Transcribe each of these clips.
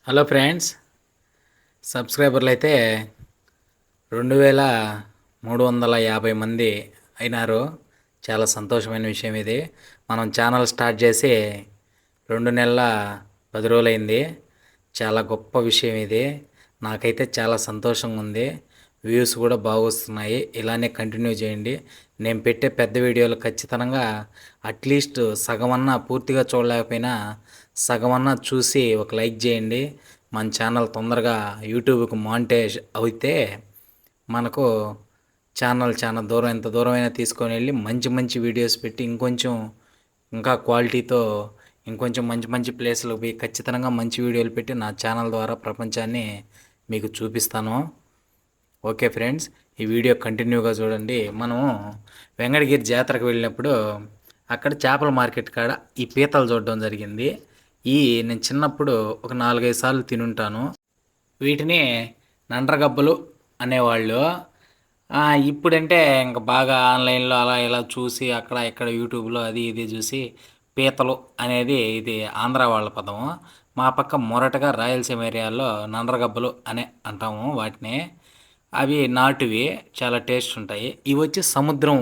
Hello friends, సబ్స్క్రైబర్లు అయితే 2350 మంది అయినారు. చాలా సంతోషమైన విషయం ఇది. మనం ఛానల్ స్టార్ట్ చేసి 2 నెలల 10 రోజులైంది. చాలా గొప్ప విషయం ఇది. నాకైతే చాలా సంతోషంగా ఉంది. వ్యూస్ కూడా బాగా వస్తున్నాయి. ఇలానే కంటిన్యూ చేయండి. నేను పెట్టే పెద్ద వీడియోలు ఖచ్చితంగా అట్లీస్ట్ సగమన్నా, పూర్తిగా చూడలేకపోయినా సగమన్నా చూసి ఒక లైక్ చేయండి. మన ఛానల్ తొందరగా యూట్యూబ్కి మానిటైజ్ అయితే మనకు ఛానల్ చాలా దూరం, ఎంత దూరమైనా తీసుకొని వెళ్ళి మంచి మంచి వీడియోస్ పెట్టి ఇంకా క్వాలిటీతో ఇంకొంచెం మంచి మంచి ప్లేస్లకు పోయి ఖచ్చితంగా మంచి వీడియోలు పెట్టి నా ఛానల్ ద్వారా ప్రపంచాన్ని మీకు చూపిస్తాను. ఓకే ఫ్రెండ్స్, ఈ వీడియో కంటిన్యూగా చూడండి. మనము వెంకటగిరి జాతరకు వెళ్ళినప్పుడు అక్కడ చేపల మార్కెట్ కాడ ఈ పీతలు చూడడం జరిగింది. నేను చిన్నప్పుడు ఒక 4-5 సార్లు తినుంటాను. వీటిని నండ్రగబ్బలు అనేవాళ్ళు. ఇప్పుడంటే ఇంకా బాగా ఆన్లైన్లో అలా ఇలా చూసి అక్కడ ఇక్కడ యూట్యూబ్లో అది ఇది చూసి పీతలు అనేది ఇది ఆంధ్ర వాళ్ళ పదము. మా పక్క మొరటగా రాయలసీమ ఏరియాలో నండ్రగబ్బలు అనే అంటాము వాటిని. అవి నాటువి, చాలా టేస్ట్ ఉంటాయి. ఇవి వచ్చి సముద్రం,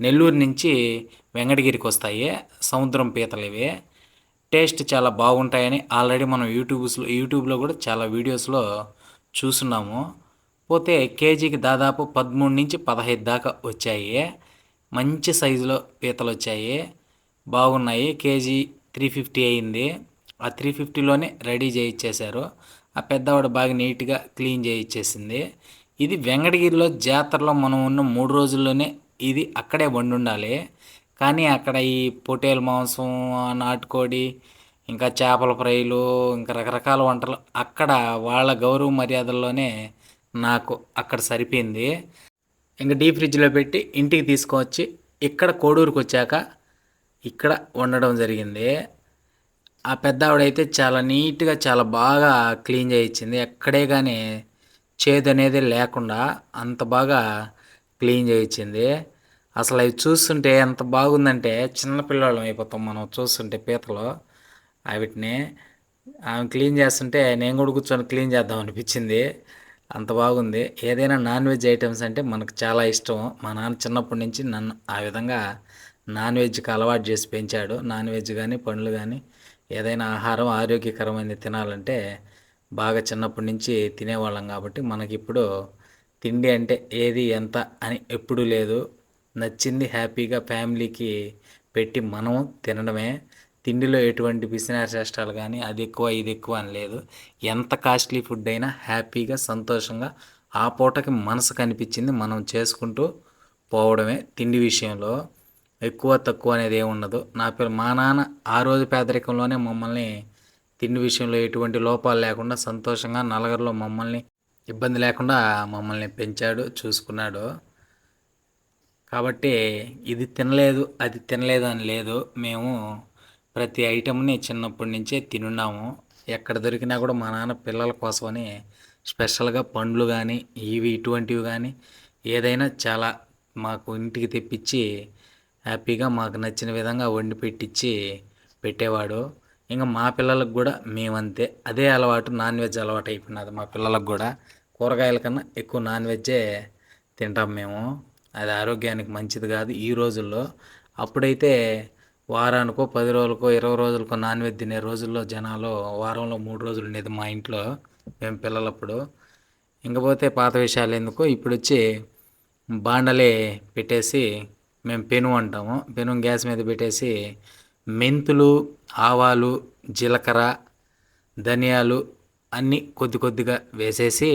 నెల్లూరు నుంచి వెంకటగిరికి వస్తాయి సముద్రం పీతలు. ఇవి టేస్ట్ చాలా బాగుంటాయని ఆల్రెడీ మనం యూట్యూబ్లో కూడా చాలా వీడియోస్లో చూస్తున్నాము. పోతే కేజీకి దాదాపు 13 నుంచి 15 దాకా వచ్చాయి. మంచి సైజులో పీతలు వచ్చాయి, బాగున్నాయి. కేజీ 350 అయింది. ఆ 350లోనే రెడీ చేయించేశారు. ఆ పెద్దవాడు బాగా నీట్గా క్లీన్ చేయించేసింది. ఇది వెంకటగిరిలో జాతరలో మనం ఉన్న 3 రోజుల్లోనే ఇది అక్కడే వండుండాలి. కానీ అక్కడ ఈ పొటేలు మాంసం, నాటుకోడి, ఇంకా చేపల ఫ్రైలు, ఇంకా రకరకాల వంటలు అక్కడ వాళ్ళ గౌరవ మర్యాదల్లోనే నాకు అక్కడ సరిపోయింది. ఇంకా డీప్ ఫ్రిడ్జ్లో పెట్టి ఇంటికి తీసుకొచ్చి ఇక్కడ కోడూరుకు వచ్చాక ఇక్కడ వండడం జరిగింది. ఆ పెద్దావిడైతే చాలా నీట్గా, చాలా బాగా క్లీన్ చేయించింది. ఎక్కడే కానీ చేదు అనేది లేకుండా అంత బాగా క్లీన్ చేయించింది. అసలు అవి చూస్తుంటే ఎంత బాగుందంటే చిన్నపిల్లలం అయిపోతాం మనం చూస్తుంటే పీతలు. వీటిని ఆమె క్లీన్ చేస్తుంటే నేను కూడా కూర్చొని క్లీన్ చేద్దాం అనిపించింది. అంత బాగుంది. ఏదైనా నాన్ వెజ్ ఐటమ్స్ అంటే మనకు చాలా ఇష్టం. మా నాన్న చిన్నప్పటి నుంచి నన్ను ఆ విధంగా నాన్ వెజ్కి అలవాటు చేసి పెంచాడు. నాన్ వెజ్ కానీ, పండ్లు కానీ, ఏదైనా ఆహారం ఆరోగ్యకరమైనది తినాలంటే బాగా చిన్నప్పటి నుంచి తినేవాళ్ళం. కాబట్టి మనకిప్పుడు తిండి అంటే ఏది ఎంత అని ఎప్పుడూ లేదు. నచ్చింది హ్యాపీగా ఫ్యామిలీకి పెట్టి మనం తినడమే. తిండిలో ఎటువంటి పిసినారి చేష్టాలు కానీ అది ఎక్కువ ఇది ఎక్కువ అని లేదు. ఎంత కాస్ట్లీ ఫుడ్ అయినా హ్యాపీగా, సంతోషంగా ఆ పూటకి మనసు కనిపించింది మనం చేసుకుంటూ పోవడమే. తిండి విషయంలో ఎక్కువ తక్కువ అనేది ఏమి ఉండదు. మా నాన్న ఆ రోజు పేదరికంలోనే మమ్మల్ని తిండి విషయంలో ఎటువంటి లోపాలు లేకుండా సంతోషంగా నలుగురిలో మమ్మల్ని ఇబ్బంది లేకుండా మమ్మల్ని పెంచాడు, చూసుకున్నాడు. కాబట్టి ఇది తినలేదు, అది తినలేదు అని లేదు. మేము ప్రతి ఐటమ్ని చిన్నప్పటి నుంచే తినున్నాము. ఎక్కడ దొరికినా కూడా మా నాన్న పిల్లల కోసమని స్పెషల్గా పండ్లు కానీ, ఇటువంటివి కానీ ఏదైనా చాలా మాకు ఇంటికి తెప్పించి హ్యాపీగా మాకు నచ్చిన విధంగా వండి పెట్టించి పెట్టేవాడు. ఇంకా మా పిల్లలకు కూడా మేమంతే. అదే అలవాటు, నాన్ వెజ్ అలవాటు అయిపోయినది మా పిల్లలకు కూడా. కూరగాయల కన్నా ఎక్కువ నాన్ వెజ్జే తింటాం మేము. అది ఆరోగ్యానికి మంచిది కాదు ఈ రోజుల్లో. అప్పుడైతే వారానికో, 10 రోజులకో, 20 రోజులకో నాన్ వెజ్ తినే రోజుల్లో జనాలు వారంలో 3 రోజులు ఉండేది మా ఇంట్లో మేము పిల్లలప్పుడు. ఇంకపోతే పాత విషయాలు ఎందుకు, ఇప్పుడు వచ్చి బాండలే పెట్టేసి మేము పెను అంటాము. పెను గ్యాస్ మీద పెట్టేసి మెంతులు, ఆవాలు, జీలకర్ర, ధనియాలు అన్నీ కొద్ది కొద్దిగా వేసేసి,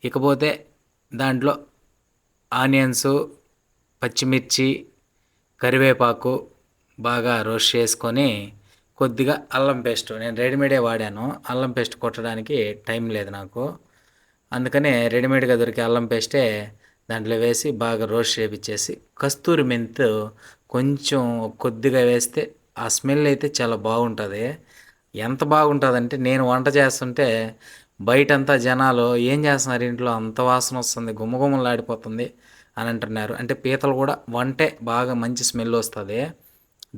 ఇకపోతే దాంట్లో ఆనియన్స్, పచ్చిమిర్చి, కరివేపాకు బాగా రోస్ట్ చేసుకొని కొద్దిగా అల్లం పేస్ట్, నేను రెడీమేడే వాడాను. అల్లం పేస్ట్ కొట్టడానికి టైం లేదు నాకు. అందుకనే రెడీమేడ్గా దొరికే అల్లం పేస్టే దాంట్లో వేసి బాగా రోస్ట్ చేపించేసి కస్తూరి మెంతు కొంచెం కొద్దిగా వేస్తే ఆ స్మెల్ అయితే చాలా బాగుంటుంది. ఎంత బాగుంటుందంటే నేను వంట చేస్తుంటే బయటంతా జనాలు ఏం చేస్తున్నారు ఇంట్లో, అంత వాసన వస్తుంది, గుమ్మగుమ్మలాడిపోతుంది అని అంటున్నారు. అంటే పీతలు కూడా వంటే బాగా మంచి స్మెల్ వస్తుంది.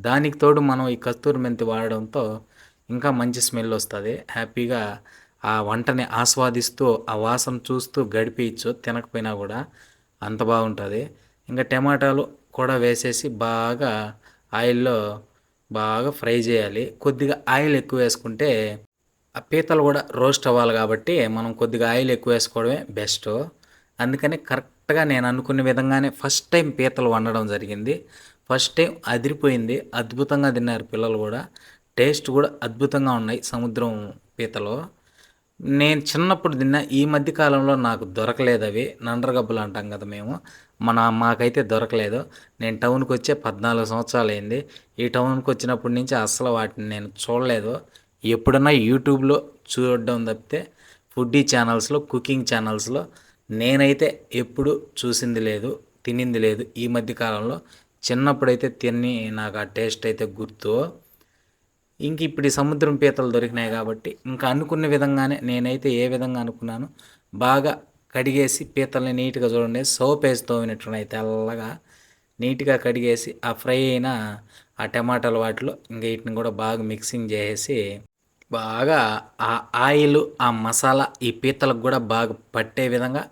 దానికి తోడు మనం ఈ కస్తూరి మెంతి వాడడంతో ఇంకా మంచి స్మెల్ వస్తుంది. హ్యాపీగా ఆ వంటని ఆస్వాదిస్తూ ఆ వాసన చూస్తూ గడిపేయచ్చు తినకపోయినా కూడా, అంత బాగుంటుంది. ఇంకా టమాటాలు కూడా వేసేసి బాగా ఆయిల్లో బాగా ఫ్రై చేయాలి. కొద్దిగా ఆయిల్ ఎక్కువ వేసుకుంటే ఆ పీతలు కూడా రోస్ట్ అవ్వాలి కాబట్టి మనం కొద్దిగా ఆయిల్ ఎక్కువ వేసుకోవడమే బెస్ట్. అందుకని కరెక్ట్గా నేను అనుకున్న విధంగానే ఫస్ట్ టైం పీతలు వండడం జరిగింది. ఫస్ట్ టైం అదిరిపోయింది. అద్భుతంగా తిన్నారు పిల్లలు కూడా. టేస్ట్ కూడా అద్భుతంగా ఉన్నాయి సముద్రం పీతలు. నేను చిన్నప్పుడు తిన్నా. ఈ మధ్య కాలంలో నాకు దొరకలేదు అవి. నండ్రగబ్బలు అంటాం కదా మేము. మాకైతే దొరకలేదు. నేను టౌన్కి వచ్చే 14 సంవత్సరాలు అయింది. ఈ టౌన్కి వచ్చినప్పటి నుంచి అస్సలు వాటిని నేను చూడలేదు. ఎప్పుడన్నా యూట్యూబ్లో చూడడం తప్పితే ఫుడ్డీ ఛానల్స్లో, కుకింగ్ ఛానల్స్లో నేనైతే ఎప్పుడు చూసింది లేదు, తినింది లేదు ఈ మధ్య కాలంలో. చిన్నప్పుడైతే తిని నాకు ఆ టేస్ట్ అయితే గుర్తు. ఇంక ఇప్పుడు ఈ సముద్రం పీతలు దొరికినాయి కాబట్టి ఇంకా అనుకున్న విధంగానే నేనైతే ఏ విధంగా అనుకున్నాను, బాగా కడిగేసి పీతల్ని నీట్గా చూడండి, సోప్ వేసి తోమినట్టున్నాయి తెల్లగా. నీట్గా కడిగేసి ఆ ఫ్రై అయిన ఆ టమాటాలు వాటిలో ఇంక వీటిని కూడా బాగా మిక్సింగ్ చేసేసి బాగా ఆ ఆయిల్ ఆ మసాలా ఈ పీతలకు కూడా బాగా పట్టే విధంగా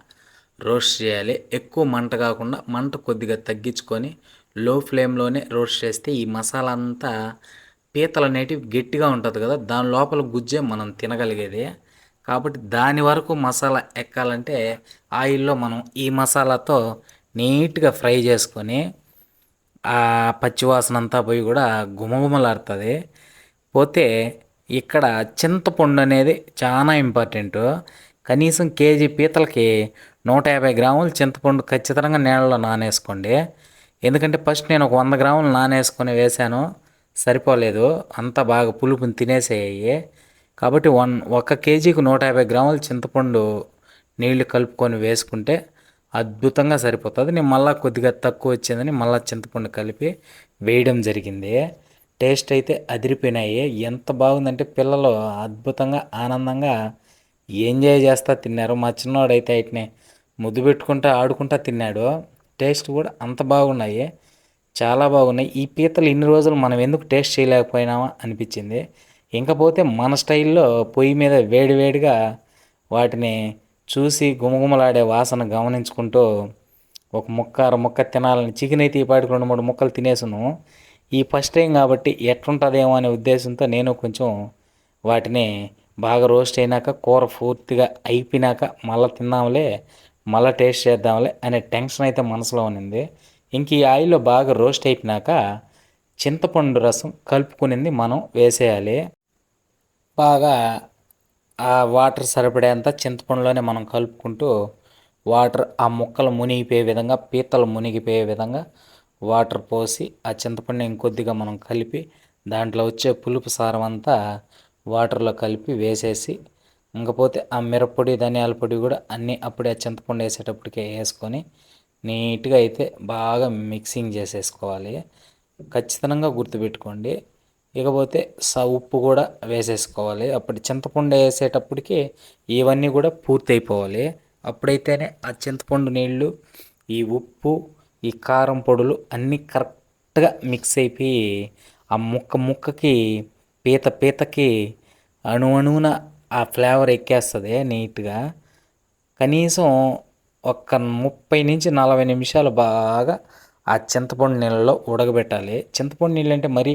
రోస్ట్ చేయాలి. ఎక్కువ మంట కాకుండా మంట కొద్దిగా తగ్గించుకొని లో ఫ్లేమ్లోనే రోస్ట్ చేస్తే ఈ మసాలా అంతా పీతలు అనేటివి గట్టిగా ఉంటుంది కదా, దాని లోపల గుజ్జే మనం తినగలిగేది. కాబట్టి దాని వరకు మసాలా ఎక్కాలంటే ఆయిల్లో మనం ఈ మసాలాతో నీట్గా ఫ్రై చేసుకొని ఆ పచ్చివాసన అంతా పోయి కూడా గుమగుమలాడుతుంది. పోతే ఇక్కడ చింతపండు అనేది చాలా ఇంపార్టెంటు. కనీసం కేజీ పీతలకి 150 గ్రాములు చింతపండు ఖచ్చితంగా నీళ్ళలో నానేసుకోండి. ఎందుకంటే ఫస్ట్ నేను ఒక 100 గ్రాములు నానేసుకొని వేశాను, సరిపోలేదు, అంతా బాగా పులుపుని తినేసేయి. కాబట్టి 1 కేజీకి 150 గ్రాములు చింతపండు నీళ్లు కలుపుకొని వేసుకుంటే అద్భుతంగా సరిపోతుంది. నేను మళ్ళీ కొద్దిగా తక్కువ వచ్చిందని మళ్ళీ చింతపండు కలిపి వేయడం జరిగింది. టేస్ట్ అయితే అదిరిపోయినాయి. ఎంత బాగుందంటే పిల్లలు అద్భుతంగా ఆనందంగా ఎంజాయ్ చేస్తూ తిన్నారు. మా చిన్నవాడైతే వీటిని ముద్దు పెట్టుకుంటా ఆడుకుంటా తిన్నాడు. టేస్ట్ కూడా అంత బాగున్నాయి, చాలా బాగున్నాయి. ఈ పీతలు ఇన్ని రోజులు మనం ఎందుకు టేస్ట్ చేయలేకపోయినామా అనిపించింది. ఇంకపోతే మన స్టైల్లో పొయ్యి మీద వేడివేడిగా వాటిని చూసి గుమగుమలాడే వాసన గమనించుకుంటూ ఒక ముక్క అర ముక్క తినాలని, చికెన్ అయితే ఈ పాటికి 2-3 ముక్కలు తినేసును. ఈ ఫస్ట్ టైం కాబట్టి ఎట్లుంటుందేమో అనే ఉద్దేశంతో నేను కొంచెం వాటిని బాగా రోస్ట్ అయినాక కూర పూర్తిగా అయిపోయినాక మళ్ళీ తిందాంలే, మళ్ళీ టేస్ట్ చేద్దాంలే అనే టెన్షన్ అయితే మనసులో ఉన్నింది. ఇంక ఈ ఆయిల్లో బాగా రోస్ట్ అయిపోయినాక చింతపండు రసం కలుపుకునింది మనం వేసేయాలి. బాగా ఆ వాటర్ సరిపడేంత చింతపండులోనే మనం కలుపుకుంటూ వాటర్ ఆ ముక్కలు మునిగిపోయే విధంగా, పీతలు మునిగిపోయే విధంగా వాటర్ పోసి ఆ చింతపండు ఇంకొద్దిగా మనం కలిపి దాంట్లో వచ్చే పులుపు సారం అంతా వాటర్లో కలిపి వేసేసి, ఇంకపోతే ఆ మిరప్పొడి ధనియాల పొడి కూడా అన్నీ అప్పుడే చింతపండు వేసేటప్పటికే వేసుకొని నీట్గా అయితే బాగా మిక్సింగ్ చేసేసుకోవాలి. ఖచ్చితంగా గుర్తుపెట్టుకోండి. ఇకపోతే ఉప్పు కూడా వేసేసుకోవాలి. అప్పుడు చింతపండు వేసేటప్పటికి ఇవన్నీ కూడా పూర్తి అయిపోవాలి. అప్పుడైతేనే ఆ చింతపండు నీళ్ళు, ఈ ఉప్పు, ఈ కారం పొడులు అన్నీ కరెక్ట్గా మిక్స్ అయిపోయి ఆ ముక్కకి పీతకి అణువున ఆ ఫ్లేవర్ ఎక్కేస్తుంది నీట్గా. కనీసం ఒక 30-40 నిమిషాలు బాగా ఆ చింతపండు నీళ్ళలో ఉడకబెట్టాలి. చింతపండు నీళ్ళు అంటే మరీ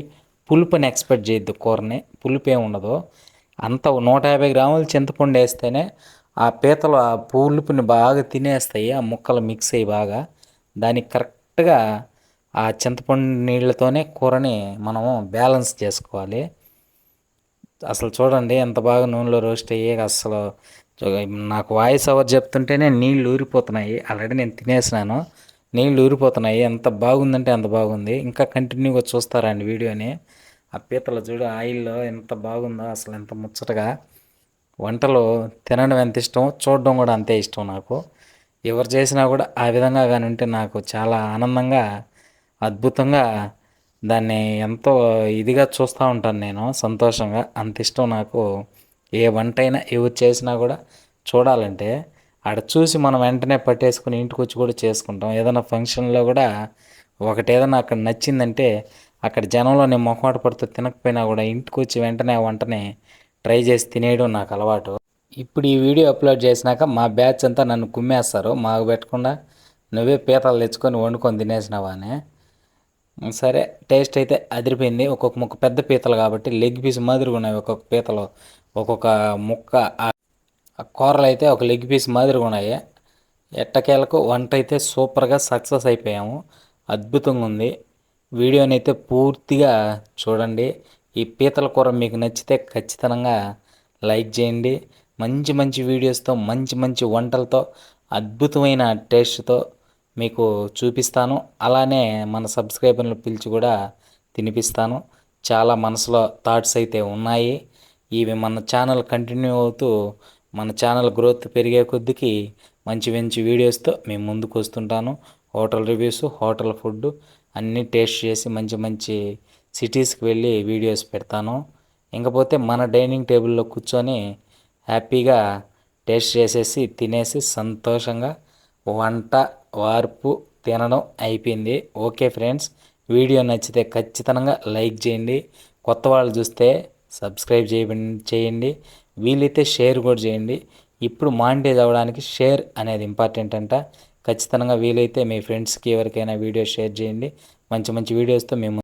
పులుపుని ఎక్స్పెక్ట్ చేయొద్దు, కూరని పులుపు ఏమి ఉండదు. అంత 150 గ్రాములు చింతపండు వేస్తేనే ఆ పీతలు ఆ పులుపుని బాగా తినేస్తాయి, ఆ ముక్కలు మిక్స్ అయ్యి బాగా. దానికి కరెక్ట్గా ఆ చింతపండు నీళ్ళతోనే కూరని మనము బ్యాలెన్స్ చేసుకోవాలి. అసలు చూడండి ఎంత బాగా నూనెలో రోస్ట్ అయ్యి, అసలు నాకు వాయిస్ ఓవర్ చెప్తుంటేనే నీళ్ళు ఊరిపోతున్నాయి. ఆల్రెడీ నేను తినేసినాను, నీళ్ళు ఊరిపోతున్నాయి. ఎంత బాగుందంటే అంత బాగుంది. ఇంకా కంటిన్యూగా చూస్తారండి వీడియోని. ఆ పీతలు చూడు ఆయిల్లో ఎంత బాగుందో, అసలు ఎంత ముచ్చటగా. వంటలు తినడం ఎంత ఇష్టమో చూడడం కూడా అంతే ఇష్టం నాకు. ఎవరు చేసినా కూడా ఆ విధంగా కానీ ఉంటే నాకు చాలా ఆనందంగా, అద్భుతంగా దాన్ని ఎంతో ఇదిగా చూస్తూ ఉంటాను నేను, సంతోషంగా. అంత ఇష్టం నాకు ఏ వంట అయినా ఎవరు చేసినా కూడా చూడాలంటే. ఆడ చూసి మనం వెంటనే పట్టేసుకుని ఇంటికి వచ్చి కూడా చేసుకుంటాం. ఏదైనా ఫంక్షన్లో కూడా ఒకటి ఏదైనా అక్కడ నచ్చిందంటే అక్కడ జనంలో నేను మొహమాట పడుతూ తినకపోయినా కూడా ఇంటికి వచ్చి వెంటనే ఆ వంటని ట్రై చేసి తినేయడం నాకు అలవాటు. ఇప్పుడు ఈ వీడియో అప్లోడ్ చేసినాక మా బ్యాచ్ అంతా నన్ను కుమ్మేస్తారు, మాకు పెట్టకుండా నువ్వే పీతలు తెచ్చుకొని వండుకొని తినేసినావా అని. సరే, టేస్ట్ అయితే అదిరిపోయింది. ఒక్కొక్క ముక్క పెద్ద పీతలు కాబట్టి లెగ్ పీస్ మాదిరిగా ఉన్నాయి ఒక్కొక్క పీతలు. ఒక్కొక్క ముక్క ఆ కూరలు అయితే ఒక లెగ్ పీస్ మాదిరిగా ఉన్నాయి. ఎట్టకేలకు వంట అయితే సూపర్గా సక్సెస్ అయిపోయాము. అద్భుతంగా ఉంది. వీడియోని అయితే పూర్తిగా చూడండి. ఈ పీతల కూర మీకు నచ్చితే ఖచ్చితంగా లైక్ చేయండి. మంచి మంచి వీడియోస్తో, మంచి మంచి వంటలతో, అద్భుతమైన టేస్ట్తో మీకు చూపిస్తాను. అలానే మన సబ్స్క్రైబర్లు పిలిచి కూడా తినిపిస్తాను. చాలా మనసులో థాట్స్ అయితే ఉన్నాయి. ఇవి మన ఛానల్ కంటిన్యూ అవుతూ మన ఛానల్ గ్రోత్ పెరిగే కొద్దికి మంచి మంచి వీడియోస్తో మేము ముందుకు వస్తుంటాను. హోటల్ రివ్యూస్, హోటల్ ఫుడ్ అన్నీ టేస్ట్ చేసి మంచి మంచి సిటీస్కి వెళ్ళి వీడియోస్ పెడతాను. ఇంకపోతే మన డైనింగ్ టేబుల్లో కూర్చొని హ్యాపీగా టేస్ట్ చేసేసి తినేసి సంతోషంగా వంట వార్పు తినడం అయిపోయింది. ఓకే ఫ్రెండ్స్, వీడియో నచ్చితే ఖచ్చితంగా లైక్ చేయండి. కొత్త వాళ్ళు చూస్తే సబ్స్క్రైబ్ చేయండి. వీలైతే షేర్ కూడా చేయండి. ఇప్పుడు మానిటైజ్ అవ్వడానికి షేర్ అనేది ఇంపార్టెంట్ అంట. ఖచ్చితంగా వీలైతే మీ ఫ్రెండ్స్కి ఎవరికైనా వీడియో షేర్ చేయండి. మంచి మంచి వీడియోస్తో మేము